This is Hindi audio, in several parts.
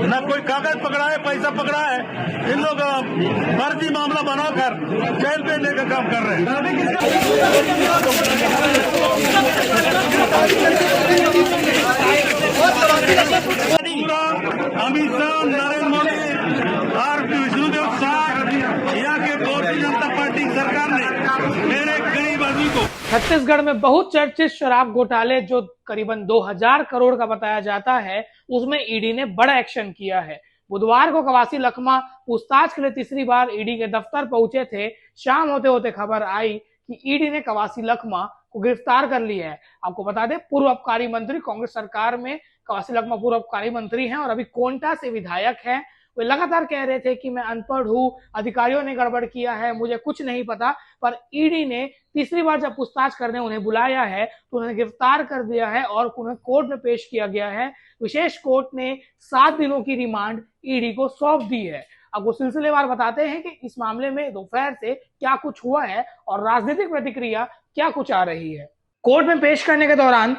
न कोई कागज पकड़ा है, पैसा पकड़ा है, इन लोग फर्जी मामला बनाकर जेल भेजने का काम कर रहे हैं। अमित शाह, नरेंद्र मोदी और विष्णुदेव साय यहाँ के भारतीय जनता पार्टी सरकार ने मेरे गरीब आदमी को छत्तीसगढ़ में बहुचर्चित शराब घोटाले जो करीबन 2000 करोड़ का बताया जाता है, उसमें ईडी ने बड़ा एक्शन किया है। बुधवार को कवासी लखमा पूछताछ के लिए तीसरी बार ईडी के दफ्तर पहुंचे थे। शाम होते होते खबर आई कि ईडी ने कवासी लखमा को गिरफ्तार कर लिया है। आपको बता दें, पूर्व आबकारी मंत्री, कांग्रेस सरकार में कवासी लखमा पूर्व आबकारी मंत्री हैं और अभी कोंटा से विधायक हैं। वे लगातार कह रहे थे कि मैं अनपढ़ हूं, अधिकारियों ने गड़बड़ किया है, मुझे कुछ नहीं पता। पर ईडी ने तीसरी बार जब पूछताछ करने उन्हें बुलाया है तो उन्हें गिरफ्तार कर दिया है और उन्हें कोर्ट में पेश किया गया है। विशेष कोर्ट ने 7 दिनों की रिमांड ईडी को सौंप दी है। आपको सिलसिलेवार बताते हैं कि इस मामले में दोपहर से क्या कुछ हुआ है और राजनीतिक प्रतिक्रिया क्या कुछ आ रही है। कोर्ट में पेश करने के दौरान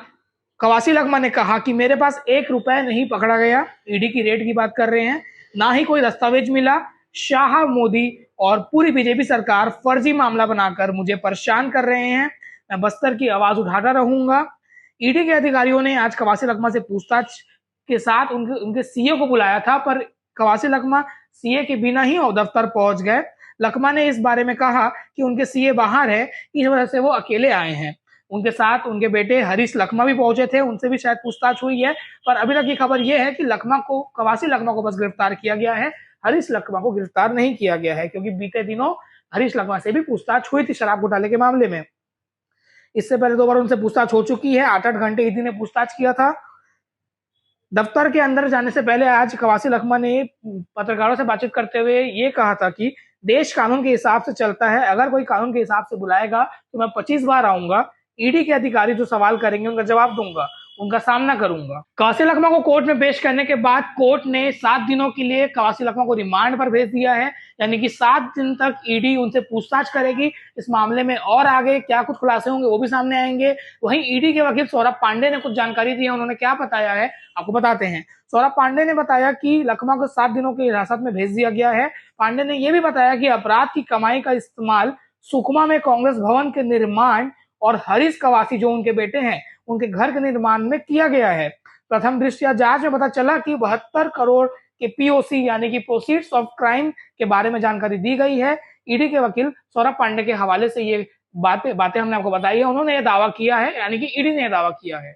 कवासी लखमा ने कहा कि मेरे पास 1 रुपया नहीं पकड़ा गया। ईडी की रेड की बात कर रहे हैं, ना ही कोई दस्तावेज मिला। शाह, मोदी और पूरी बीजेपी सरकार फर्जी मामला बनाकर मुझे परेशान कर रहे हैं। मैं बस्तर की आवाज उठाता रहूंगा। ईडी के अधिकारियों ने आज कवासी लखमा से पूछताछ के साथ उनके सीए को बुलाया था, पर कवासी लखमा सीए के बिना ही दफ्तर पहुंच गए। लखमा ने इस बारे में कहा कि उनके सीए बाहर है, इस वजह से वो अकेले आए हैं। उनके साथ उनके बेटे हरीश लखमा भी पहुंचे थे, उनसे भी शायद पूछताछ हुई है। पर अभी तक की खबर यह है कि कवासी लखमा को बस गिरफ्तार किया गया है, हरीश लखमा को गिरफ्तार नहीं किया गया है, क्योंकि बीते दिनों हरीश लखमा से भी पूछताछ हुई थी शराब घोटाले के मामले में। इससे पहले 2 बार उनसे पूछताछ हो चुकी है। 8-8 घंटे ईडी ने पूछताछ किया था। दफ्तर के अंदर जाने से पहले आज कवासी लखमा ने पत्रकारों से बातचीत करते हुए ये कहा था कि देश कानून के हिसाब से चलता है, अगर कोई कानून के हिसाब से बुलाएगा तो मैं 25 बार आऊंगा। ईडी के अधिकारी जो सवाल करेंगे उनका जवाब दूंगा, उनका सामना करूंगा। कवासी लखमा को कोर्ट में पेश करने के बाद कोर्ट ने 7 दिनों के लिए कवासी लखमा को रिमांड पर भेज दिया है, यानी कि 7 दिन तक ईडी उनसे पूछताछ करेगी इस मामले में, और आगे क्या कुछ खुलासे होंगे वो भी सामने आएंगे। वहीं ईडी के वकील सौरभ पांडे ने कुछ जानकारी दी है। उन्होंने क्या बताया है आपको बताते हैं। सौरभ पांडे ने बताया कि लखमा को 7 दिनों की हिरासत में भेज दिया गया है। पांडे ने यह भी बताया कि अपराध की कमाई का इस्तेमाल सुकमा में कांग्रेस भवन के निर्माण और हरीश कवासी जो उनके बेटे हैं उनके घर के निर्माण में किया गया है। प्रथम दृष्टया जांच में पता चला कि 72 करोड़ के पीओसी यानी कि प्रोसीड्स ऑफ क्राइम के बारे में जानकारी दी गई है। ईडी के वकील सौरभ पांडे के हवाले से ये बातें हमने आपको बताई है। उन्होंने ये दावा किया है, यानी कि ईडी ने यह दावा किया है।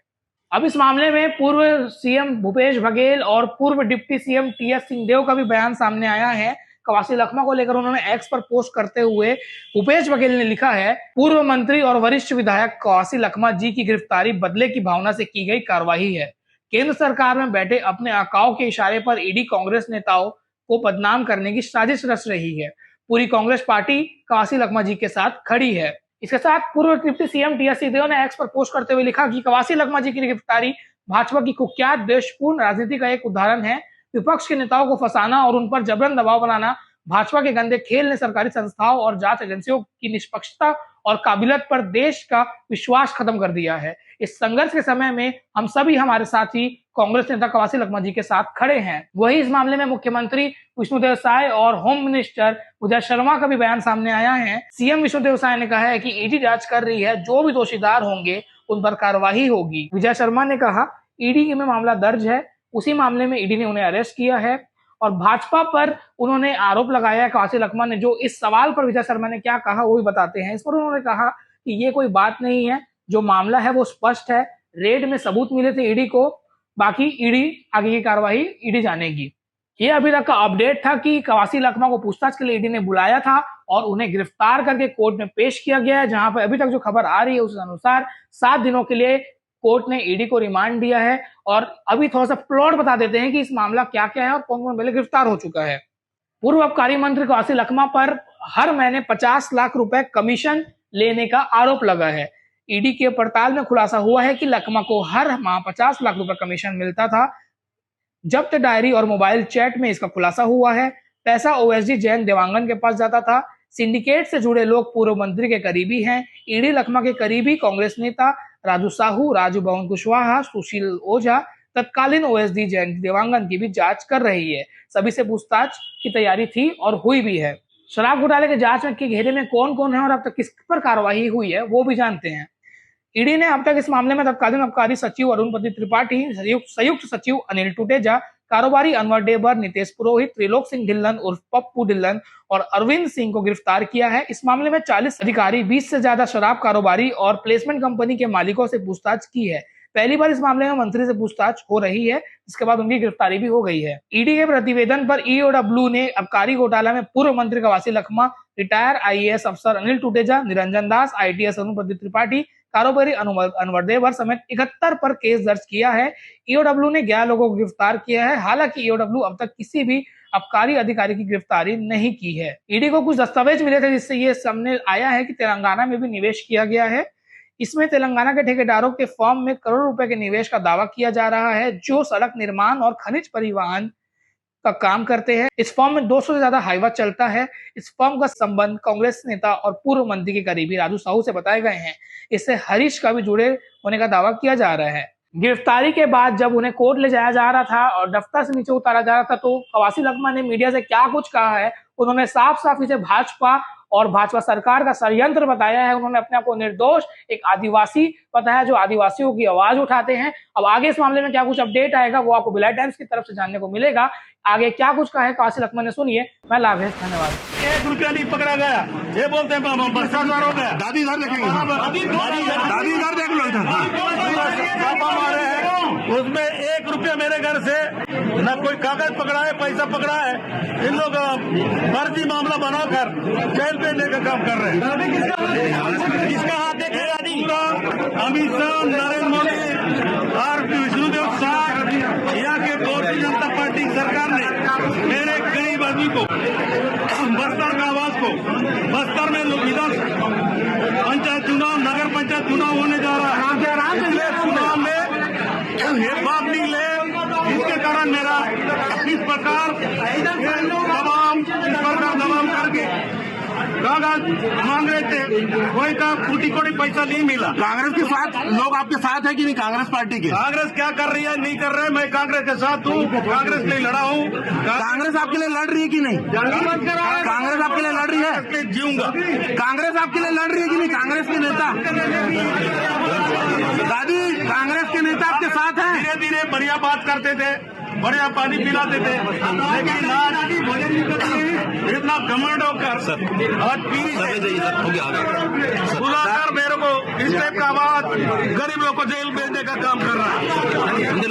अब इस मामले में पूर्व सीएम भूपेश बघेल और पूर्व डिप्टी सीएम टीएस सिंहदेव का भी बयान सामने आया है। कवासी लखमा को लेकर उन्होंने एक्स पर पोस्ट करते हुए भूपेश बघेल ने लिखा है, पूर्व मंत्री और वरिष्ठ विधायक कवासी लखमा जी की गिरफ्तारी बदले की भावना से की गई कार्रवाई है। केंद्र सरकार में बैठे अपने आकाओं के इशारे पर ईडी कांग्रेस नेताओं को बदनाम करने की साजिश रच रही है। पूरी कांग्रेस पार्टी कवासी लखमा जी के साथ खड़ी है। इसके साथ पूर्व डिप्टी सीएम टीएस सिंहदेव ने एक्स पर पोस्ट करते हुए लिखा कि कवासी लखमा जी की गिरफ्तारी भाजपा की कुख्यात देशपूर्ण राजनीति का एक उदाहरण है। विपक्ष के नेताओं को फंसाना और उन पर जबरन दबाव बनाना भाजपा के गंदे खेल ने सरकारी संस्थाओं और जांच एजेंसियों की निष्पक्षता और काबिलियत पर देश का विश्वास खत्म कर दिया है। इस संघर्ष के समय में हम सभी हमारे साथी कांग्रेस नेता कवासी लखमा जी के साथ खड़े हैं। वही इस मामले में मुख्यमंत्री विष्णुदेव साय और होम मिनिस्टर विजय शर्मा का भी बयान सामने आया है। सीएम विष्णुदेव साय ने कहा है कि ईडी जांच कर रही है, जो भी दोषीदार होंगे उन पर कार्रवाई होगी। विजय शर्मा ने कहा ईडी में मामला दर्ज है, उसी मामले में ईडी ने उन्हें अरेस्ट किया है और भाजपा पर उन्होंने आरोप लगाया है। कवासी लखमा ने जो इस सवाल पर विजय शर्मा ने क्या कहा वो भी बताते हैं। इस पर उन्होंने कहा कि ये कोई बात नहीं है, जो मामला है वो स्पष्ट है, रेड में सबूत मिले थे ईडी को, बाकी ईडी आगे की कार्रवाई ईडी जानेगी। ये अभी तक का अपडेट था कि कवासी लखमा को पूछताछ के लिए ईडी ने बुलाया था और उन्हें गिरफ्तार करके कोर्ट में पेश किया गया है, जहां पर अभी तक जो खबर आ रही है उस अनुसार 7 दिनों के लिए कोर्ट ने ईडी को रिमांड दिया है। और अभी थोड़ा सा प्लॉट बता देते हैं कि इस मामला क्या क्या है और कौन कौन पहले गिरफ्तार हो चुका है। पूर्व आबकारी मंत्री कवासी लखमा पर हर महीने 50 लाख रुपए कमीशन लेने का आरोप लगा है। ईडी के पड़ताल में खुलासा हुआ है कि लखमा को हर माह 50 लाख रुपए कमीशन मिलता था। जब्त डायरी और मोबाइल चैट में इसका खुलासा हुआ है। पैसा ओएसडी जैन देवांगन के पास जाता था। सिंडिकेट से जुड़े लोग पूर्व मंत्री के करीबी हैं। ईडी लखमा के करीबी कांग्रेस नेता राजू साहू, राजू भवन कुशवाहा, सुशील ओझा, तत्कालीन ओएसडी जयंती देवांगन की भी जांच कर रही है। सभी से पूछताछ की तैयारी थी और हुई भी है। शराब घोटाले के जांच में के घेरे में कौन कौन है और अब तक किस पर कार्रवाई हुई है वो भी जानते हैं। ईडी ने अब तक इस मामले में तत्कालीन आबकारी सचिव अरुण पति त्रिपाठी, संयुक्त सचिव अनिल टुटेजा, कारोबारी अनवर डेबर, नितेश पुरोहित, त्रिलोक सिंह ढिल्लन उर्फ पप्पू ढिल्लन और अरविंद सिंह को गिरफ्तार किया है। इस मामले में 40 अधिकारी, 20 से ज्यादा शराब कारोबारी और प्लेसमेंट कंपनी के मालिकों से पूछताछ की है। पहली बार इस मामले में मंत्री से पूछताछ हो रही है, इसके बाद उनकी गिरफ्तारी भी हो गई है। ईडी के प्रतिवेदन पर ईओडब्ल्यू ने आबकारी घोटाला में पूर्व मंत्री कवासी लखमा, रिटायर आईएएस अफसर अनिल टुटेजा, निरंजन दास, आईटीएस अरुण पति त्रिपाठी, कारोबारी अनवर देवर समेत 71 पर केस दर्ज किया है। ईओडब्ल्यू ने 11 लोगों को गिरफ्तार किया है। हालांकि ईओडब्ल्यू अब तक किसी भी आबकारी अधिकारी की गिरफ्तारी नहीं की है। ईडी को कुछ दस्तावेज मिले थे जिससे ये सामने आया है कि तेलंगाना में भी निवेश किया गया है। इसमें तेलंगाना के ठेकेदारों के फर्म में करोड़ों रुपए के निवेश का दावा किया जा रहा है, जो सड़क निर्माण और खनिज परिवहन का काम करते हैं। इस फर्म में 200 से ज्यादा हाईवा चलता है। इस फर्म का संबंध कांग्रेस नेता और पूर्व मंत्री के करीबी राजू साहू से बताए गए हैं। इससे हरीश का भी जुड़े होने का दावा किया जा रहा है। गिरफ्तारी के बाद जब उन्हें कोर्ट ले जाया जा रहा था और दफ्तर से नीचे उतारा जा रहा था, तो कवासी लखमा ने मीडिया से क्या कुछ कहा है। उन्होंने साफ साफ इसे भाजपा और भाजपा सरकार का षड्यंत्र बताया है। उन्होंने अपने आप को निर्दोष एक आदिवासी बताया जो आदिवासियों की आवाज उठाते हैं। अब आगे इस मामले में क्या कुछ अपडेट आएगा वो आपको बिलाय टाइम्स की तरफ से जानने को मिलेगा। आगे क्या कुछ कहा है कवासी लखमा ने, सुनिए। मैं लाभेश, धन्यवाद। 1 रुपया नहीं पकड़ा गया, ये बोलते हैं भ्रष्टाचार हो गया। दादी इधर देखेंगे, दादी इधर देख लो इधर। छापा मारे हैं, उसमें 1 रुपया मेरे घर से न कोई कागज पकड़ा है, पैसा पकड़ा है। इन लोग फर्जी मामला बनाकर जेल भेजने का काम कर रहे हैं। इसका हाथ देखेगा अमित शाह, नरेंद्र मोदी और विष्णुदेव साग यहाँ के भारतीय जनता पार्टी सरकार ने मेरे गरीब आदमी को, बस्तर का आवाज को, बस्तर में विधान पंचायत चुनाव, नगर पंचायत चुनाव होने जा रहा है। इसलिए चुनाव में हिप-हॉप निकले, जिसके कारण मेरा इस प्रकार दबाव करके कागज मांग रहे थे, कोई का कोटी पैसा नहीं मिला। कांग्रेस के साथ लोग आपके साथ है कि नहीं? कांग्रेस पार्टी के कांग्रेस क्या कर रही है, नहीं कर रहे। मैं कांग्रेस के साथ हूँ, कांग्रेस नहीं लड़ा हूँ। कांग्रेस आपके लिए लड़ रही है कि नहीं? कांग्रेस आपके लिए लड़ रही है? जीऊंगा। कांग्रेस आपके लिए लड़ रही है कि नहीं? कांग्रेस के नेता, दादी कांग्रेस के नेता आपके साथ हैं? धीरे धीरे बढ़िया बात करते थे, बढ़िया पानी पिलाते थे, लेकिन आज इतना घमंड होकर आज बुलाकर मेरे को इस टाइप का आवाज गरीब लोगों को जेल भेजने का काम कर रहा है।